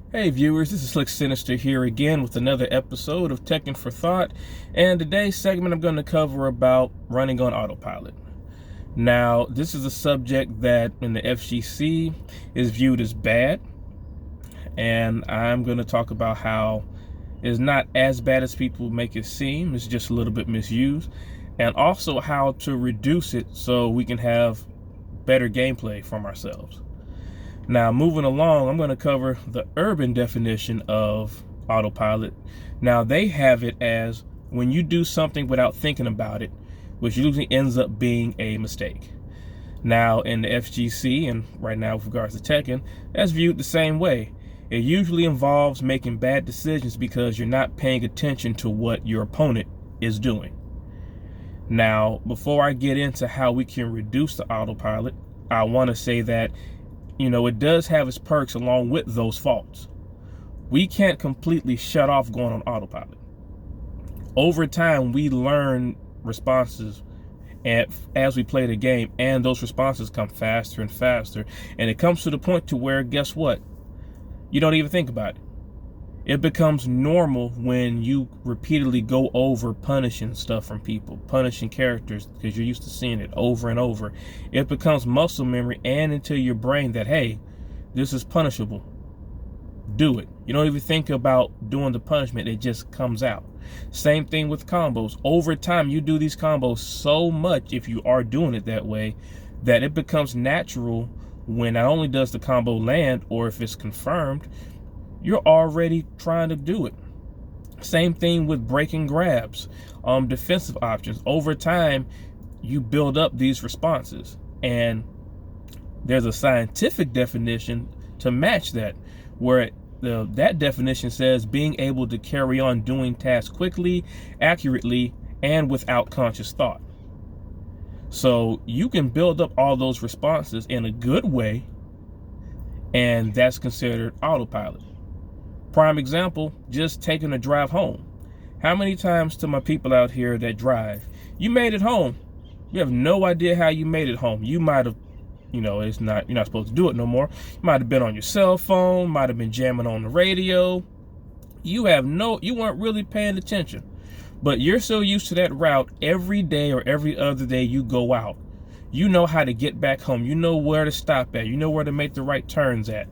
Hey viewers, this is Slick Sinister here again with another episode of Tekken for Thought, and today's segment I'm going to cover about running on autopilot. Now, this is a subject that in the FGC is viewed as bad, and I'm going to talk about how it's not as bad as people make it seem. It's just a little bit misused, and also how to reduce it so we can have better gameplay from ourselves. Now, moving along, I'm going to cover the urban definition of autopilot. Now, they have it as when you do something without thinking about it, which usually ends up being a mistake. Now, in the FGC, and right now with regards to Tekken, that's viewed the same way. It usually involves making bad decisions because you're not paying attention to what your opponent is doing. Now, before I get into how we can reduce the autopilot, I want to say that it does have its perks along with those faults. We can't completely shut off going on autopilot. Over time, we learn responses and as we play the game, and those responses come faster and faster. And it comes to the point to where, guess what? You don't even think about it. It becomes normal when you repeatedly go over punishing stuff from people, punishing characters, because you're used to seeing it over and over. It becomes muscle memory and into your brain that, hey, this is punishable. Do it. You don't even think about doing the punishment. It just comes out. Same thing with combos. Over time, you do these combos so much, if you are doing it that way, that it becomes natural when not only does the combo land, or if it's confirmed, you're already trying to do it. Same thing with breaking grabs, defensive options. Over time, you build up these responses, and there's a scientific definition to match that, where that definition says being able to carry on doing tasks quickly, accurately, and without conscious thought. So you can build up all those responses in a good way, and that's considered autopilot. Prime example, just taking a drive home. How many times to my people out here that drive, you made it home. You have no idea how you made it home. You might have, you're not supposed to do it no more. You might have been on your cell phone, might have been jamming on the radio. You weren't really paying attention. But you're so used to that route every day or every other day you go out. You know how to get back home. You know where to stop at. You know where to make the right turns at.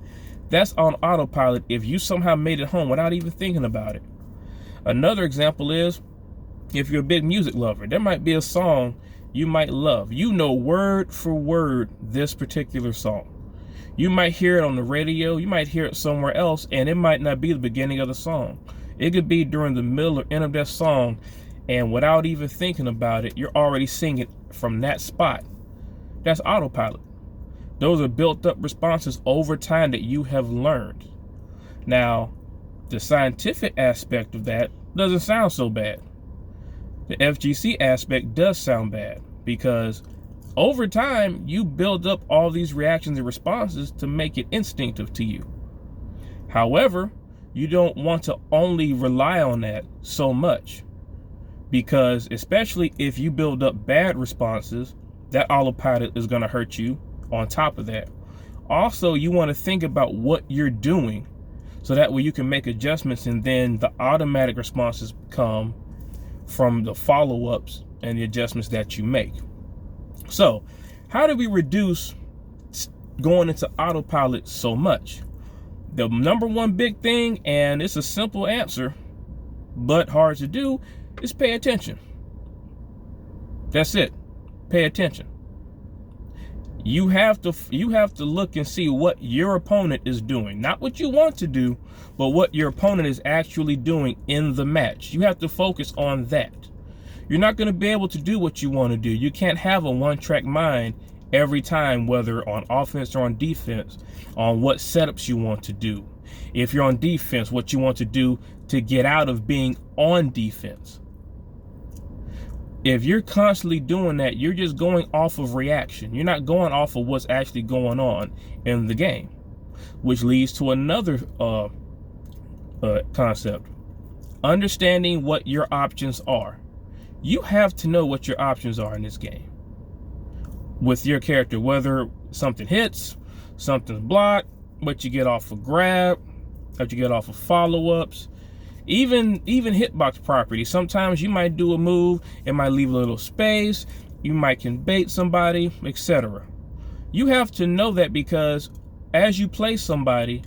That's on autopilot if you somehow made it home without even thinking about it. Another example is if you're a big music lover, there might be a song you might love. You know word for word this particular song. You might hear it on the radio, you might hear it somewhere else, and it might not be the beginning of the song. It could be during the middle or end of that song, and without even thinking about it, you're already singing from that spot. That's autopilot. Those are built up responses over time that you have learned. Now, the scientific aspect of that doesn't sound so bad. The FGC aspect does sound bad because over time, you build up all these reactions and responses to make it instinctive to you. However, you don't want to only rely on that so much, because especially if you build up bad responses, that autopilot is going to hurt you. On top of that, also, you want to think about what you're doing so that way you can make adjustments, and then the automatic responses come from the follow-ups and the adjustments that you make. So how do we reduce going into autopilot so much? The number one big thing, and it's a simple answer but hard to do, is pay attention. That's it. Pay attention. You have to look and see what your opponent is doing. Not what you want to do, but what your opponent is actually doing in the match. You have to focus on that. You're not going to be able to do what you want to do. You can't have a one-track mind every time, whether on offense or on defense, on what setups you want to do. If you're on defense, what you want to do to get out of being on defense. If you're constantly doing that, you're just going off of reaction. You're not going off of what's actually going on in the game, which leads to another concept. Understanding what your options are. You have to know what your options are in this game with your character, whether something hits, something's blocked, what you get off a grab, that you get off of follow-ups, even hitbox property. Sometimes you might do a move, it might leave a little space, you might can bait somebody, etc. You have to know that, because as you play somebody,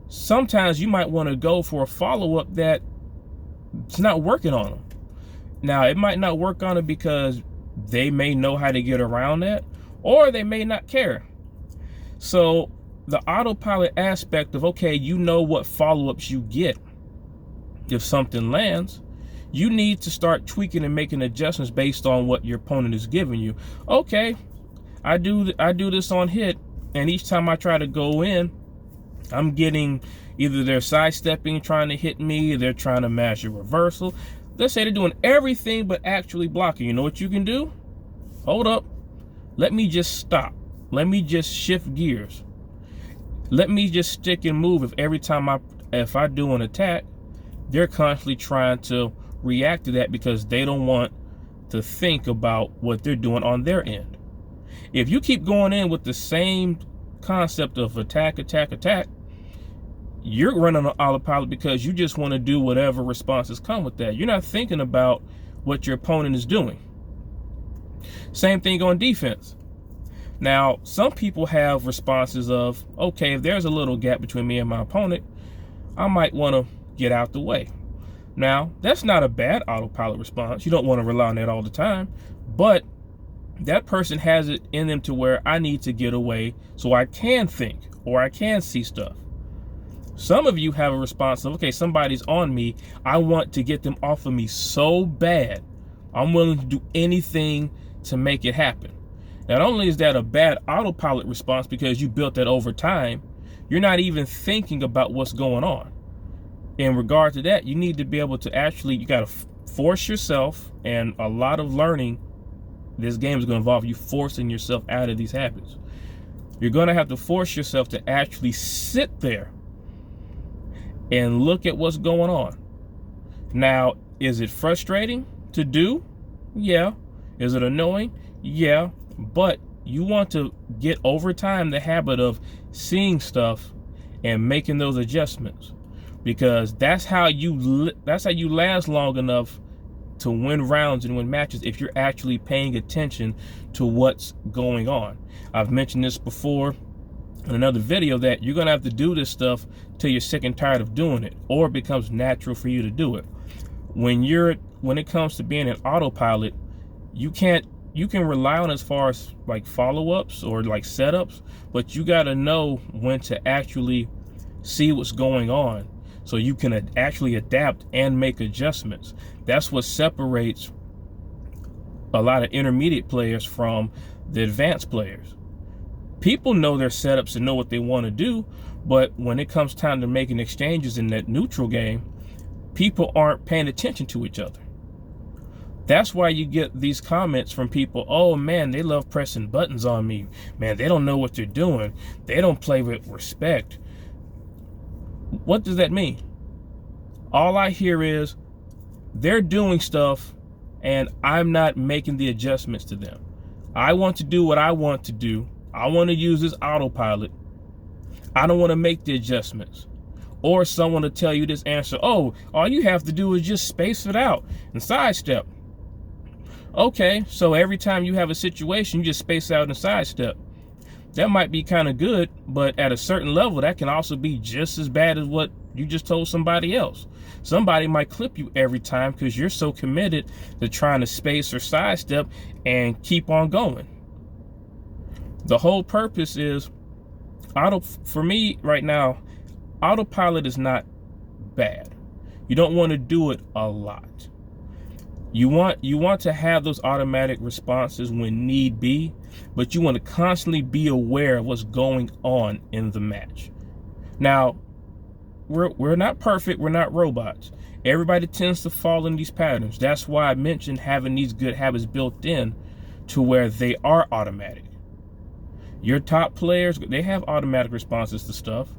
sometimes you might want to go for a follow-up that it's not working on them. Now, it might not work on it because they may know how to get around that, or they may not care. So the autopilot aspect of, okay, you know what follow-ups you get if something lands, you need to start tweaking and making adjustments based on what your opponent is giving you. Okay, I do this on hit, and each time I try to go in, I'm getting either they're sidestepping, trying to hit me, they're trying to mash a reversal. Let's say they're doing everything but actually blocking. You know what you can do? Hold up. Let me just stop. Let me just shift gears. Let me just stick and move. If I do an attack, they're constantly trying to react to that because they don't want to think about what they're doing on their end. If you keep going in with the same concept of attack, you're running on autopilot because you just want to do whatever responses come with that. You're not thinking about what your opponent is doing. Same thing on defense. Now, some people have responses of, okay, if there's a little gap between me and my opponent, I might want to get out the way. Now, that's not a bad autopilot response. You don't want to rely on that all the time, but that person has it in them to where I need to get away so I can think or I can see stuff. Some of you have a response of, okay, somebody's on me. I want to get them off of me so bad. I'm willing to do anything to make it happen. Not only is that a bad autopilot response because you built that over time, you're not even thinking about what's going on. In regard to that, you need to be able to you got to force yourself, and a lot of learning this game is going to involve you forcing yourself out of these habits. You're going to have to force yourself to actually sit there and look at what's going on. Now, is it frustrating to do? Yeah. Is it annoying? Yeah. But you want to get over time the habit of seeing stuff and making those adjustments, because that's how you last long enough to win rounds and win matches, if you're actually paying attention to what's going on. I've mentioned this before in another video, that you're going to have to do this stuff till you're sick and tired of doing it, or it becomes natural for you to do it. When it comes to being an autopilot, you can rely on as far as like follow-ups or like setups, but you got to know when to actually see what's going on so you can actually adapt and make adjustments. That's what separates a lot of intermediate players from the advanced players. People know their setups and know what they want to do, but when it comes time to making exchanges in that neutral game, people aren't paying attention to each other. That's why you get these comments from people, oh man, they love pressing buttons on me. Man, they don't know what they're doing. They don't play with respect. What does that mean? All I hear is they're doing stuff and I'm not making the adjustments to them. I want to do what I want to do. I want to use this autopilot. I don't want to make the adjustments. Or someone to tell you this answer, oh, all you have to do is just space it out and sidestep. Okay, so every time you have a situation, you just space out and sidestep. That might be kind of good, but at a certain level, that can also be just as bad as what you just told somebody else. Somebody might clip you every time because you're so committed to trying to space or sidestep and keep on going. The whole purpose is, for me right now, autopilot is not bad. You don't want to do it a lot. You want to have those automatic responses when need be, but you want to constantly be aware of what's going on in the match. Now, we're not perfect, we're not robots. Everybody tends to fall in these patterns. That's why I mentioned having these good habits built in to where they are automatic. Your top players, they have automatic responses to stuff,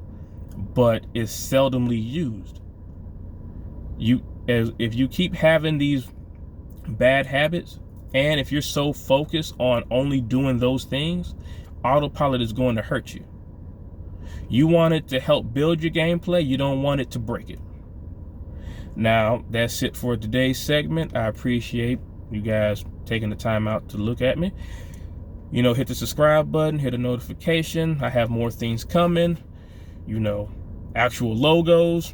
but it's seldomly used. If you keep having these bad habits, and if you're so focused on only doing those things, autopilot is going to hurt you. You want it to help build your gameplay. You don't want it to break it. Now, that's it for today's segment. I appreciate you guys taking the time out to look at me. You know, hit the subscribe button, hit a notification. I have more things coming. You know, actual logos,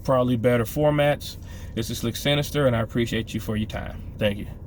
probably better formats. This is Slick Sinister, and I appreciate you for your time. Thank you.